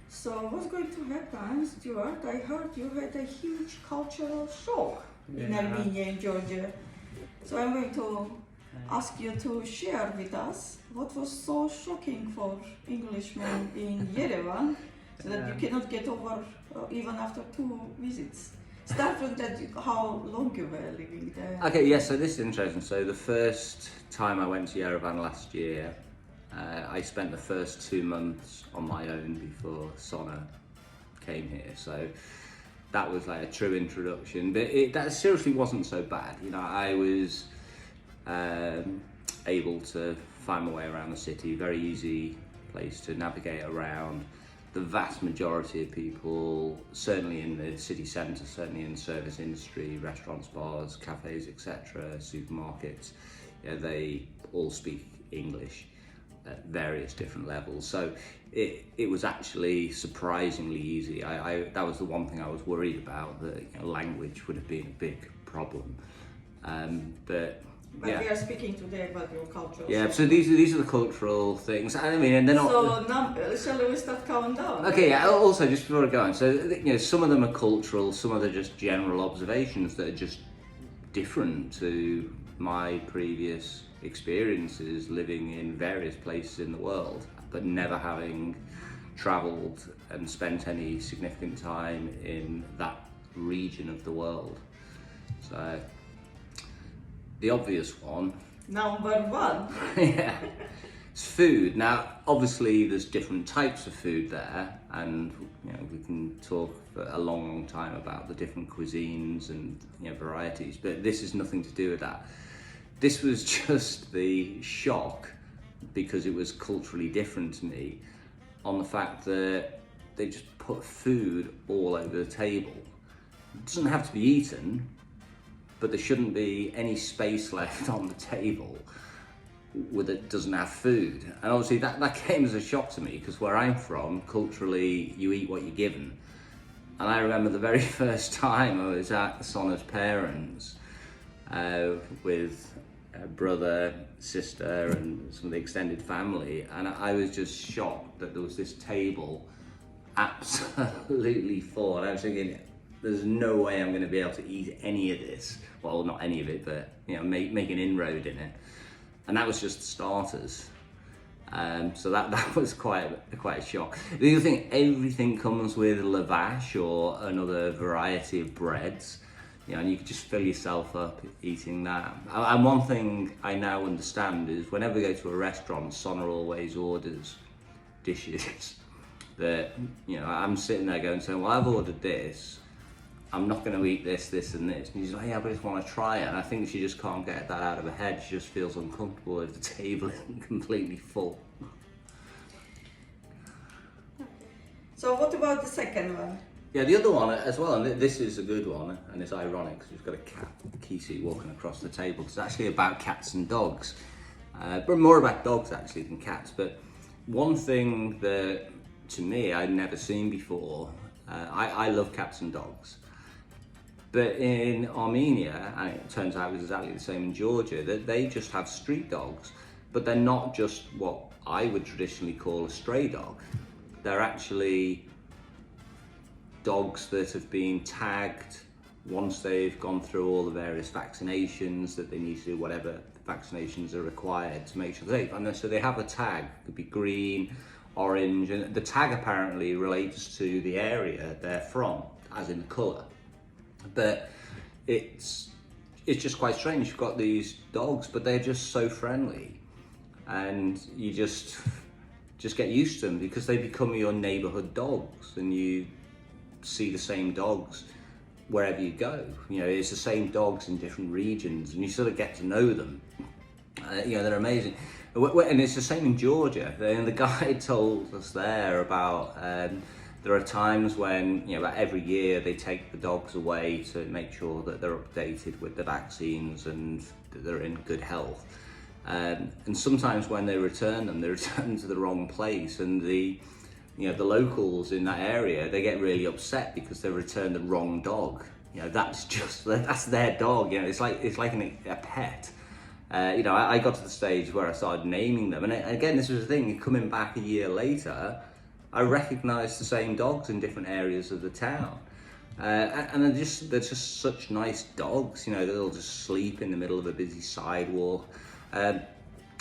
So what's going to happen, Stuart? I heard you had a huge cultural shock in Armenia and Georgia. So I'm going to ask you to share with us what was so shocking for Englishmen in Yerevan, so that you cannot get over even after 2 visits. Start from that, how long you were living there. Okay, yes, so this is interesting. So the first time I went to Yerevan last year, I spent the first 2 months on my own before Sona came here. So that was like a true introduction, but that seriously wasn't so bad. You know, I was able to find my way around the city, very easy place to navigate around. The vast majority of people, certainly in the city centre, certainly in the service industry, restaurants, bars, cafes, etc., supermarkets, they all speak English at various different levels. So it was actually surprisingly easy. That was the one thing I was worried about, that language would have been a big problem. But we are speaking today about your culture. Yeah, so these are the cultural things. I mean, and they're not. So now, shall we start counting down? Okay, yeah. Also, just before I go on, so some of them are cultural, some of them are just general observations that are just different to my previous experiences living in various places in the world, but never having travelled and spent any significant time in that region of the world. So the obvious one. Number 1. Yeah. It's food. Now, obviously, there's different types of food there, and we can talk for a long time about the different cuisines and varieties. But this is nothing to do with that. This was just the shock, because it was culturally different to me, on the fact that they just put food all over the table. It doesn't have to be eaten, but there shouldn't be any space left on the table where it doesn't have food. And obviously that came as a shock to me, because where I'm from, culturally, you eat what you're given. And I remember the very first time I was at Sona's parents with a brother, sister, and some of the extended family, and I was just shocked that there was this table absolutely full. And I was thinking, there's no way I'm going to be able to eat any of this. Well, not any of it, but make an inroad in it. And that was just starters. So that was quite a shock. The other thing, everything comes with lavash or another variety of breads, and you could just fill yourself up eating that. And one thing I now understand is whenever we go to a restaurant, Sona always orders dishes that I'm sitting there going, saying, well, I've ordered this. I'm not going to eat this, this and this. And she's like, yeah, but I just want to try it. And I think she just can't get that out of her head. She just feels uncomfortable if the table isn't completely full. So what about the second one? Yeah, the other one as well, and this is a good one, and it's ironic because we've got a cat, Kisi, walking across the table. It's actually about cats and dogs, but more about dogs actually than cats. But one thing that, to me, I'd never seen before, I love cats and dogs. But in Armenia, and it turns out it was exactly the same in Georgia, that they just have street dogs, but they're not just what I would traditionally call a stray dog. They're actually dogs that have been tagged once they've gone through all the various vaccinations that they need to do, whatever vaccinations are required to make sure they're safe. And so they have a tag, it could be green, orange, and the tag apparently relates to the area they're from, as in the colour. But it's just quite strange. You've got these dogs, but they're just so friendly, and you just get used to them because they become your neighbourhood dogs, and you see the same dogs wherever you go. It's the same dogs in different regions, and you sort of get to know them. They're amazing. And it's the same in Georgia. And the guide told us there about there are times when, about every year they take the dogs away to make sure that they're updated with the vaccines and that they're in good health. And sometimes when they return them, they return to the wrong place, and the locals in that area, they get really upset because they returned the wrong dog. That's their dog. It's like a pet. I got to the stage where I started naming them, and again, this was the thing. Coming back a year later, I recognise the same dogs in different areas of the town. And they're just such nice dogs, you know, they'll just sleep in the middle of a busy sidewalk.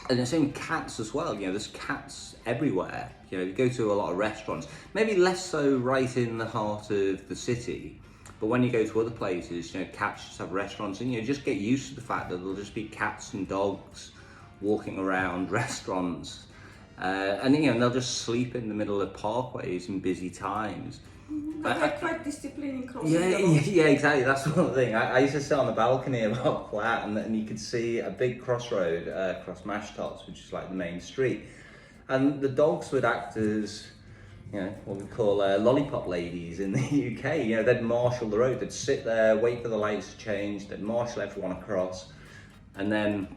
And the same cats as well, you know, there's cats everywhere. You know, you go to a lot of restaurants, maybe less so right in the heart of the city, but when you go to other places, you know, cats just have restaurants, and you just get used to the fact that there'll just be cats and dogs walking around restaurants. And you know, they'll just sleep in the middle of parkways in busy times. But they're quite disciplined in crossing Yeah, the road. yeah, exactly. That's one thing. I used to sit on the balcony of our flat, and you could see a big crossroad across Mashtots, which is like the main street. And the dogs would act as, you know, what we call lollipop ladies in the UK. You know, they'd marshal the road. They'd sit there, wait for the lights to change. They'd marshal everyone across, and then,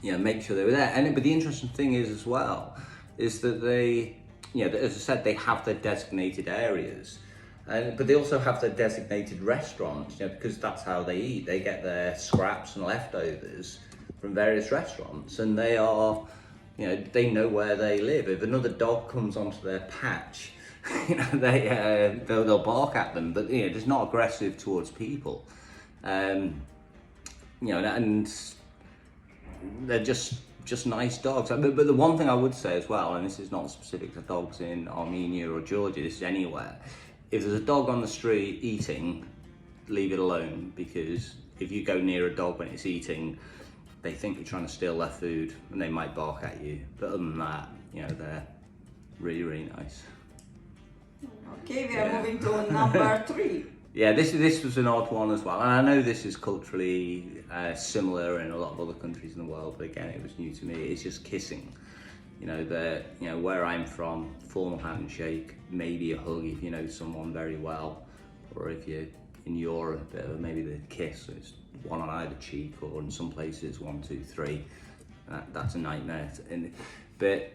you know, make sure they were there. But the interesting thing is as well, is that they, you know, as I said, they have their designated areas. But they also have their designated restaurants, you know, because that's how they eat. They get their scraps and leftovers from various restaurants, and they are, you know, they know where they live. If another dog comes onto their patch, you know, they'll bark at them, but you know, it's not aggressive towards people. You know, and they're just nice dogs. But the one thing I would say as well, and this is not specific to dogs in Armenia or Georgia, this is anywhere. If there's a dog on the street eating, leave it alone, because if you go near a dog when it's eating, they think you're trying to steal their food and they might bark at you. But other than that, you know, they're really, really nice. Okay, we are moving to number 3. Yeah, this was an odd one as well. And I know this is culturally similar in a lot of other countries in the world, but again, it was new to me. It's just kissing. You know, where I'm from, formal handshake, maybe a hug if you know someone very well, or if you're in Europe, maybe the kiss is one on either cheek, or in some places 1, 2, 3. That's a nightmare. But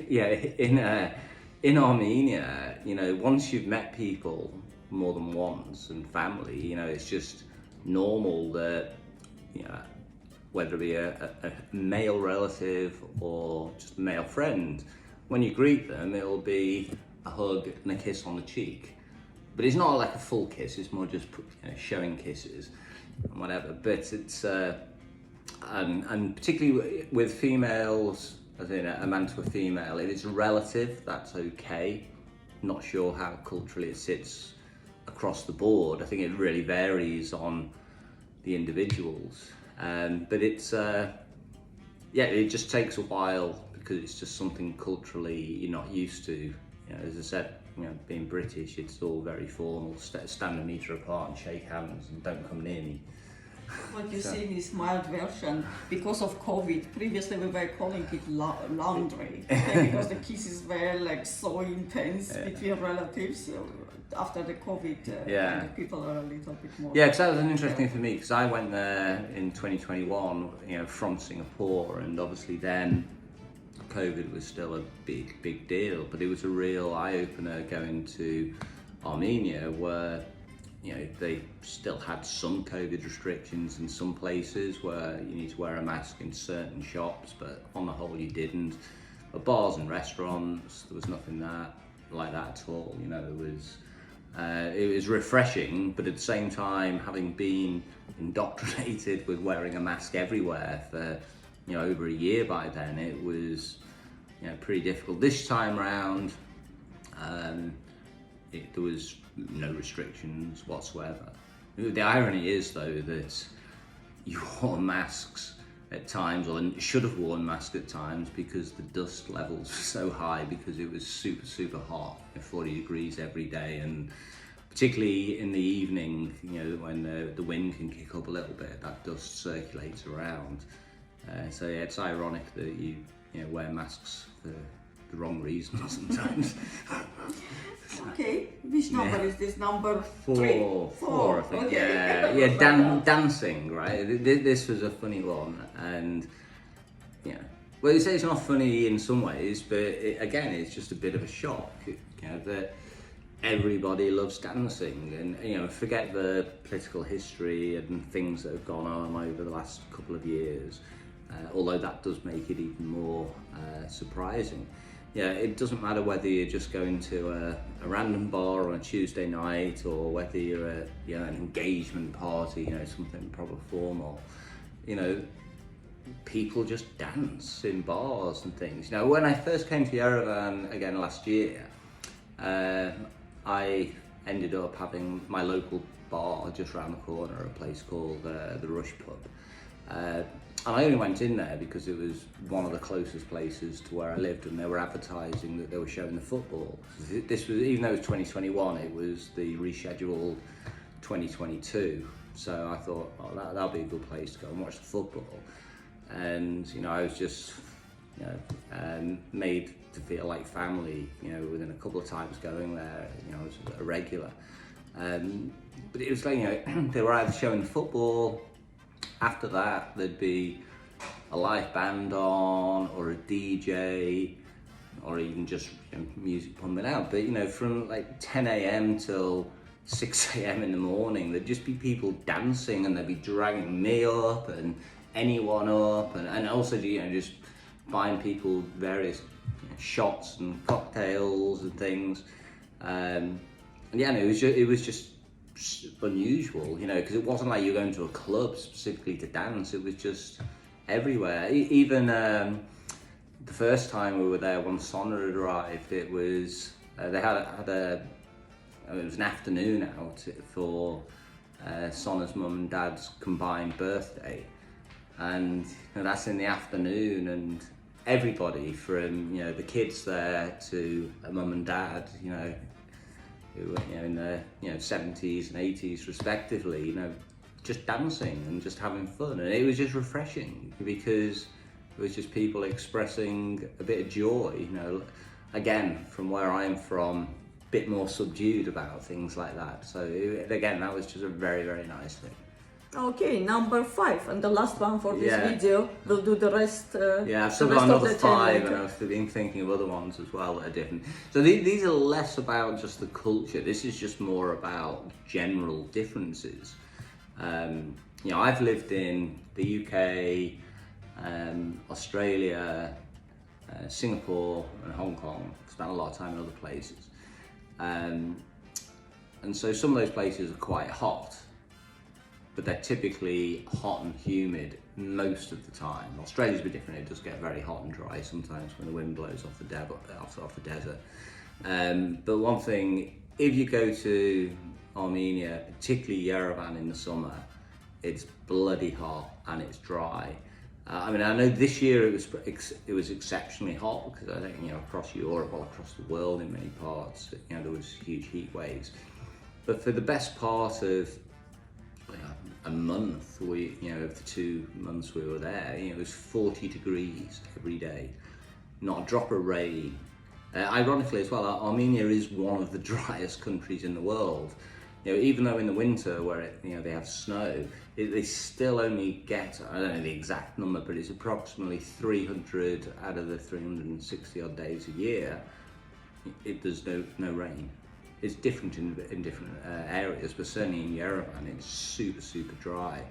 yeah, in Armenia, you know, once you've met people more than once and family, you know, it's just normal that, you know, whether it be a male relative or just a male friend, when you greet them, it'll be a hug and a kiss on the cheek. But it's not like a full kiss, it's more just, you know, showing kisses and whatever. But it's, and particularly with females, as in a man to a female, if it's a relative, that's okay. Not sure how culturally it sits across the board. I think it really varies on the individuals. But it's, yeah, it just takes a while because it's just something culturally you're not used to. You know, as I said, you know, being British, it's all very formal. Stand a metre apart and shake hands and don't come near me. What you see in this mild version, because of COVID, previously we were calling it laundry, okay, because the kisses were like so intense between relatives. After the COVID, kind of people are a little bit more. Yeah, because that was an interesting thing for me, because I went there in 2021, you know, from Singapore, and obviously then COVID was still a big deal, but it was a real eye-opener going to Armenia, where, you know, they still had some COVID restrictions in some places where you need to wear a mask in certain shops, but on the whole you didn't. But bars and restaurants, there was nothing like that at all. You know, it was refreshing, but at the same time, having been indoctrinated with wearing a mask everywhere for, you know, over a year by then, it was, you know, pretty difficult. This time round, there was no restrictions whatsoever. The irony is, though, that you wore masks at times, or should have worn masks at times, because the dust levels were so high, because it was super hot, 40 degrees every day, and particularly in the evening, you know, when the wind can kick up a little bit, that dust circulates around. So yeah, it's ironic that you know, wear masks for the wrong reasons sometimes. Okay, which number is this? Number 4, I think. Okay. Yeah, dancing, right? This was a funny one, and yeah. Well, you say it's not funny in some ways, but again, it's just a bit of a shock. You know, that everybody loves dancing, and you know, forget the political history and things that have gone on over the last couple of years. Although that does make it even more surprising. yeah, it doesn't matter whether you're just going to a random bar on a Tuesday night or whether you're at an engagement party, something proper formal. People just dance in bars and things. When I first came to Yerevan again last year, I ended up having my local bar just around the corner, a place called the Rush Pub. And I only went in there because it was one of the closest places to where I lived, and they were advertising that they were showing the football. This was, even though it was 2021, it was the rescheduled 2022. So I thought, that'll be a good place to go and watch the football. And I was just made to feel like family. Within a couple of times going there, I was a regular. But it was like they were either showing the football. After that, there'd be a live band on, or a DJ, or even just music pumping out. But from like 10 a.m. till 6 a.m. in the morning, there'd just be people dancing, and they'd be dragging me up and anyone up, and also just buying people various shots and cocktails and things. And it was just unusual, because it wasn't like you're going to a club specifically to dance. It was just everywhere. Even the first time we were there, when Sonna had arrived, it was they had it was an afternoon out for Sonna's mum and dad's combined birthday, and that's in the afternoon, and everybody from the kids there to a mum and dad, who were in their 70s and 80s respectively, just dancing and just having fun. And it was just refreshing, because it was just people expressing a bit of joy, again, from where I'm from, a bit more subdued about things like that. So again, that was just a very, very nice thing. Okay, number 5, and the last one for this video. We'll do the rest. I've still got another 5, and I've still been thinking of other ones as well that are different. So these are less about just the culture. This is just more about general differences. I've lived in the UK, Australia, Singapore, and Hong Kong. Spent a lot of time in other places, and so some of those places are quite hot, but they're typically hot and humid most of the time. Australia's a bit different. It does get very hot and dry sometimes when the wind blows off the desert. But one thing, if you go to Armenia, particularly Yerevan in the summer, it's bloody hot and it's dry. I know this year it was exceptionally hot, because I think across Europe, or across the world in many parts, there was huge heat waves. But for the best part of a month, of the 2 months we were there, it was 40 degrees every day, not a drop of rain. Ironically as well, Armenia is one of the driest countries in the world. Even though in the winter, where they have snow, they still only get, I don't know the exact number, but it's approximately 300 out of the 360 odd days a year. There's no rain. It's different in different areas, but certainly in Yerevan, it's super, super dry.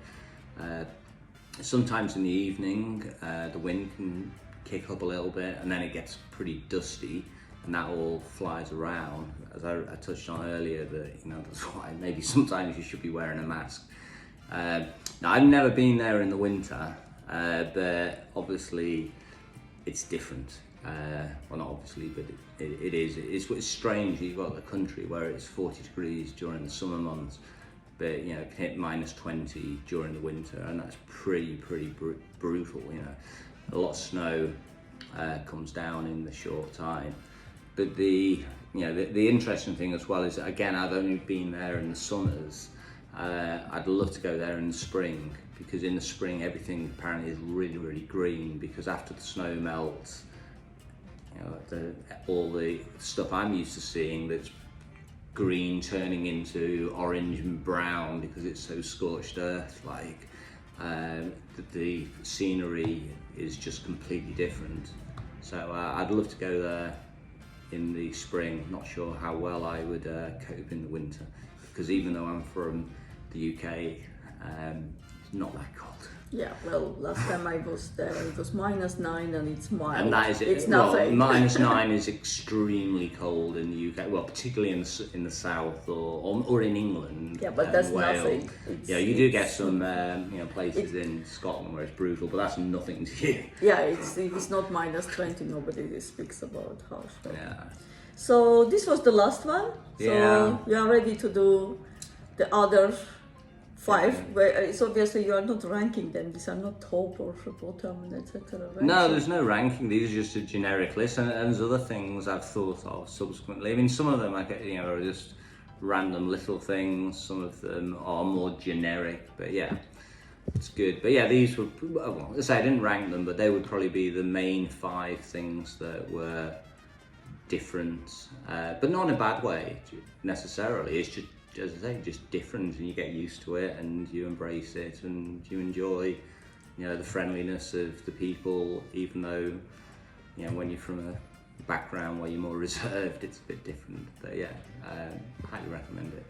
Sometimes in the evening, the wind can kick up a little bit, and then it gets pretty dusty, and that all flies around. As I touched on earlier, that that's why maybe sometimes you should be wearing a mask. Now, I've never been there in the winter, but obviously it's different. Well, not obviously, but it is. It's strange. You've got a country where it's 40 degrees during the summer months, but it can hit minus 20 during the winter, and that's pretty brutal. A lot of snow comes down in the short time. But the interesting thing as well is that, again, I've only been there in the summers. I'd love to go there in the spring, because in the spring everything apparently is really green, because after the snow melts, all the stuff I'm used to seeing that's green turning into orange and brown because it's so scorched earth like, the scenery is just completely different. So I'd love to go there in the spring. Not sure how well I would cope in the winter, because even though I'm from the UK, it's not that cold. Yeah, well, last time I was there, it was -9 and it's mild. And that is it. It's Well, nothing. -9 is extremely cold in the UK. Well, particularly in the south or in England. Yeah, but and that's Wales. nothing. Yeah, you do get some places in Scotland where it's brutal, but that's nothing to you. Yeah, it's not -20. Nobody speaks about harsh weather. Yeah. So this was the last one. So Yeah. you are ready to do the other 5. Where it's obviously you are not ranking them. These are not top or bottom, etc. Right? No, there's no ranking. These are just a generic list, and there's other things I've thought of subsequently. I mean, some of them are just random little things. Some of them are more generic, but yeah, it's good. But yeah, these were, well, as I say, I didn't rank them, but they would probably be the main 5 things that were different, but not in a bad way necessarily. It's just, as I say, just different, and you get used to it, and you embrace it, and you enjoy, the friendliness of the people, even though, when you're from a background where you're more reserved, it's a bit different. But yeah, I highly recommend it.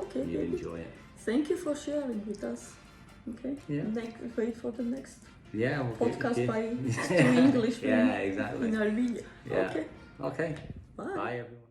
Okay. You enjoy it. Thank you for sharing with us. Okay. Yeah. Wait for the next Yeah. podcast by two Englishmen Yeah, exactly. in Armenia. Yeah. Okay. Okay. Bye. Bye, everyone.